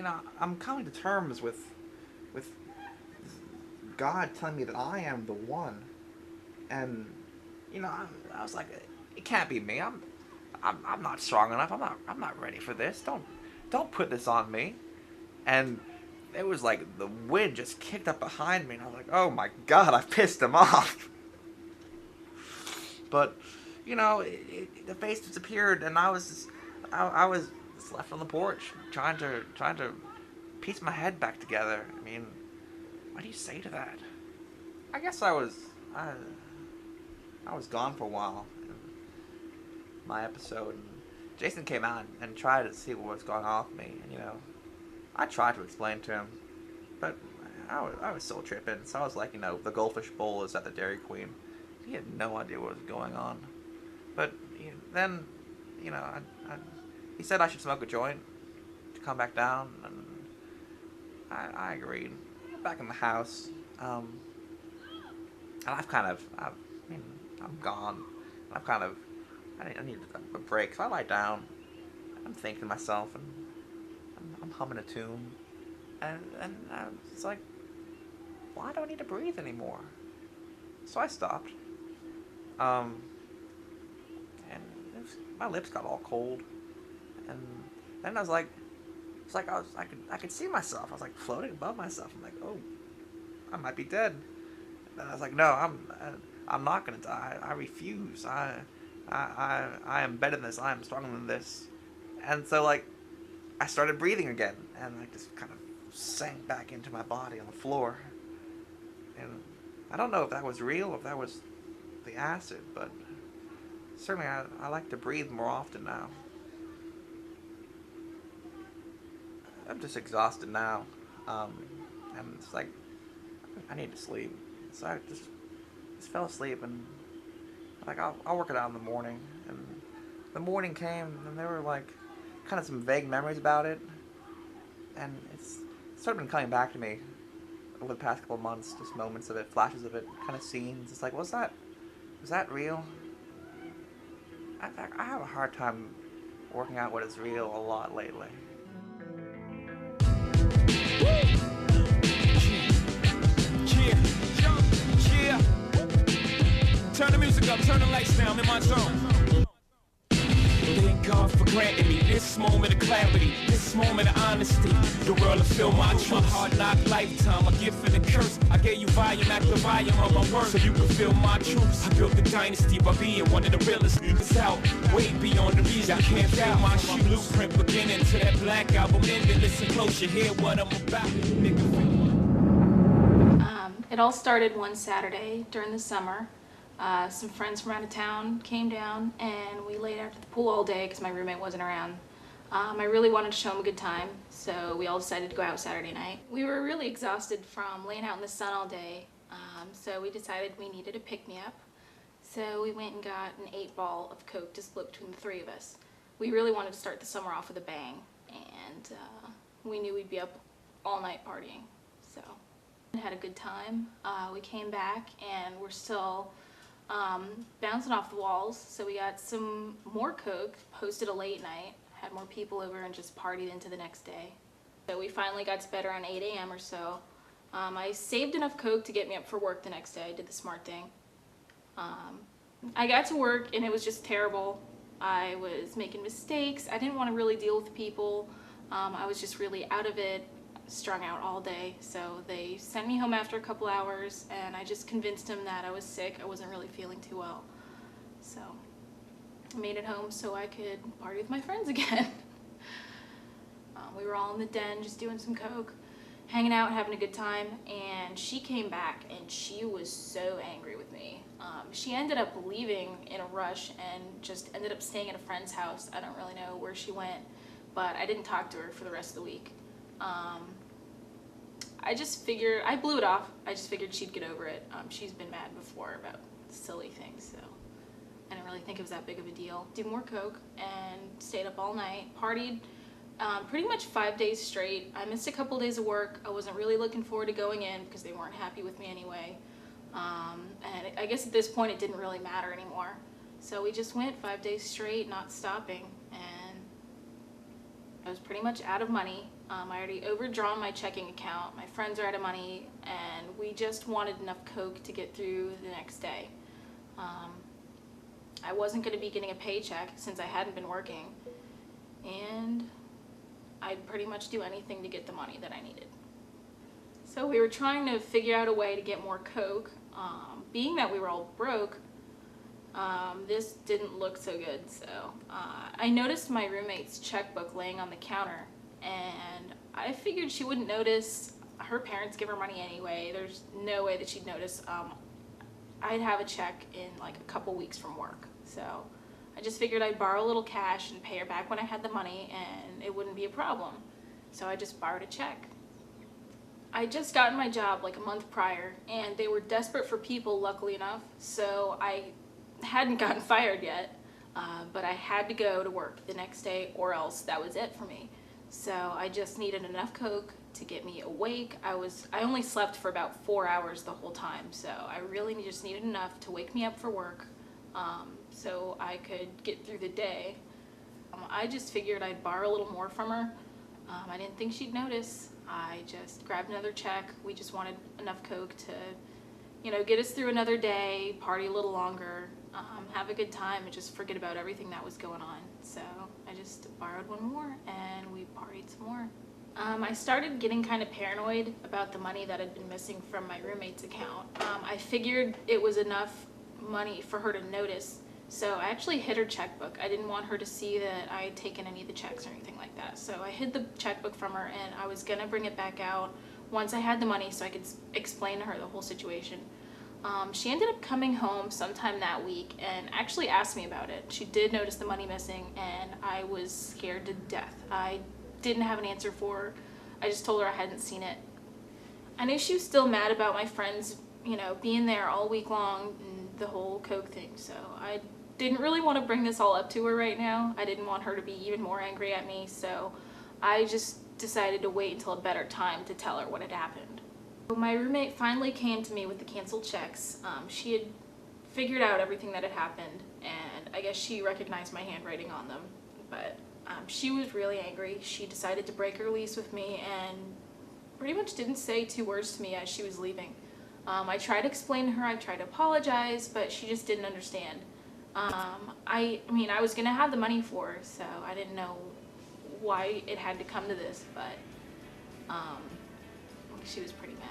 I'm coming to terms with God telling me that I am the one, and I was like, it can't be me. I'm not strong enough. I'm not ready for this. Don't put this on me. And it was like the wind just kicked up behind me, and I was like, oh my God, I pissed him off. But the face disappeared, and I was just left on the porch trying to piece my head back together. I mean, what do you say to that? I guess I, I was gone for a while in my episode, and Jason came out and tried to see what was going on with me, and I tried to explain to him, but I was still tripping. So I was like, the goldfish bowl is at the Dairy Queen. He had no idea what was going on. But then, he said I should smoke a joint to come back down, and I agreed. Back in the house, and I'm gone. I've kind of, I need a break. So I lie down. I'm thinking to myself, and I'm humming a tune, and it's like, why do I need to breathe anymore? So I stopped. And my lips got all cold, and then I was like, it's like I could see myself. I was like floating above myself. I'm like, oh, I might be dead. And I was like, no, I'm not gonna die. I refuse. I am better than this. I am stronger than this. And so like, I started breathing again, and I just kind of sank back into my body on the floor. And I don't know if that was real, if that was the acid, but certainly I like to breathe more often now. I'm just exhausted now, and it's like I need to sleep. So I just fell asleep, and like I'll work it out in the morning. And the morning came, and there were like kind of some vague memories about it, and it's sort of been coming back to me over the past couple of months. Just moments of it, flashes of it, kind of scenes. It's like, was that real? I have a hard time working out what is real a lot lately. Yeah, yeah. Turn the music up, turn the lights down, I'm in my zone. Thank God for granting me this moment of clarity, this moment of honesty. The world will feel my truth. Hard knock lifetime, a gift and a curse. I gave you volume after volume of my words, so you can feel my truth. I built the dynasty by being one of the realest niggas out. Way beyond the reason, can't doubt my shoe blueprint beginning to that black album ending. Listen close, you hear what I'm about, nigga. It all started one Saturday during the summer. Some friends from out of town came down, and we laid out at the pool all day because my roommate wasn't around. I really wanted to show him a good time, so we all decided to go out Saturday night. We were really exhausted from laying out in the sun all day, so we decided we needed a pick-me-up. So we went and got an 8-ball of Coke to split between the three of us. We really wanted to start the summer off with a bang, and we knew we'd be up all night partying, so had a good time. We came back and we're still bouncing off the walls, so we got some more Coke, hosted a late night, had more people over, and just partied into the next day. So we finally got to bed around 8 a.m. or so. I saved enough Coke to get me up for work the next day. I did the smart thing. I got to work and it was just terrible. I was making mistakes. I didn't want to really deal with people. I was just really out of it, strung out all day. So they sent me home after a couple hours, and I just convinced them that I was sick. I wasn't really feeling too well. So I made it home so I could party with my friends again. We were all in the den just doing some Coke, hanging out, having a good time, and she came back and she was so angry with me. She ended up leaving in a rush and just ended up staying at a friend's house. I don't really know where she went, but I didn't talk to her for the rest of the week. I just figured, I blew it off. I just figured she'd get over it. She's been mad before about silly things, so I didn't really think it was that big of a deal. Did more Coke and stayed up all night, partied pretty much 5 days straight. I missed a couple days of work. I wasn't really looking forward to going in because they weren't happy with me anyway. And I guess at this point it didn't really matter anymore. So we just went 5 days straight, not stopping, and I was pretty much out of money. I already overdrawn my checking account. My friends are out of money, and we just wanted enough Coke to get through the next day. I wasn't going to be getting a paycheck since I hadn't been working, and I'd pretty much do anything to get the money that I needed. So we were trying to figure out a way to get more Coke. Being that we were all broke, this didn't look so good. So I noticed my roommate's checkbook laying on the counter, and I figured she wouldn't notice. Her parents give her money anyway. There's no way that she'd notice. I'd have a check in like a couple weeks from work. So I just figured I'd borrow a little cash and pay her back when I had the money, and it wouldn't be a problem. So I just borrowed a check. I just gotten my job like a month prior, and they were desperate for people, luckily enough, so I hadn't gotten fired yet, but I had to go to work the next day or else that was it for me. So I just needed enough Coke to get me awake. I only slept for about 4 hours the whole time, so I really just needed enough to wake me up for work, so I could get through the day. I just figured I'd borrow a little more from her. I didn't think she'd notice. I just grabbed another check. We just wanted enough Coke to, get us through another day, party a little longer, have a good time, and just forget about everything that was going on. So I just borrowed one more, and we partied some more. I started getting kind of paranoid about the money that had been missing from my roommate's account. I figured it was enough money for her to notice, so I actually hid her checkbook. I didn't want her to see that I had taken any of the checks or anything like that. So I hid the checkbook from her, and I was gonna bring it back out once I had the money so I could explain to her the whole situation. She ended up coming home sometime that week and actually asked me about it. She did notice the money missing, and I was scared to death. I didn't have an answer for her. I just told her I hadn't seen it. I knew she was still mad about my friends, being there all week long and the whole Coke thing, so I didn't really want to bring this all up to her right now. I didn't want her to be even more angry at me, so I just decided to wait until a better time to tell her what had happened. My roommate finally came to me with the canceled checks. She had figured out everything that had happened, and I guess she recognized my handwriting on them, but she was really angry. She decided to break her lease with me and pretty much didn't say 2 words to me as she was leaving. I tried to explain to her, I tried to apologize, but she just didn't understand. I was gonna have the money for her, so I didn't know why it had to come to this, but she was pretty mad.